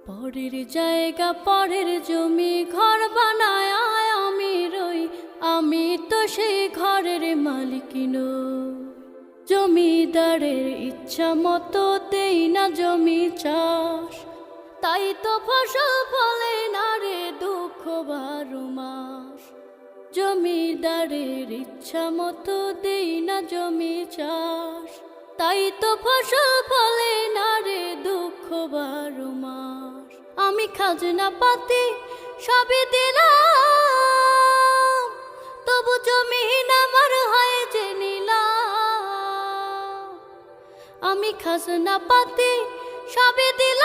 পরের জায়গা পরের জমি ঘর বানায় আমি রই, আমি তো সেই ঘরের মালিকিন। জমিদারের ইচ্ছা মতো দেই না জমি চাষ, তাই তো ফসল ফলে না রে দুঃখ 12 মাস। জমিদারের ইচ্ছা মতো দেই না জমি চাষ, তাই তো ফসল ফলে না রে দুঃখ 12 মাস। আমি খাজনা পাতি সবই দিলাম, তবু জমিন আমার হয় যে নিলাম। আমি খাজনা পাতি সবই দিলাম,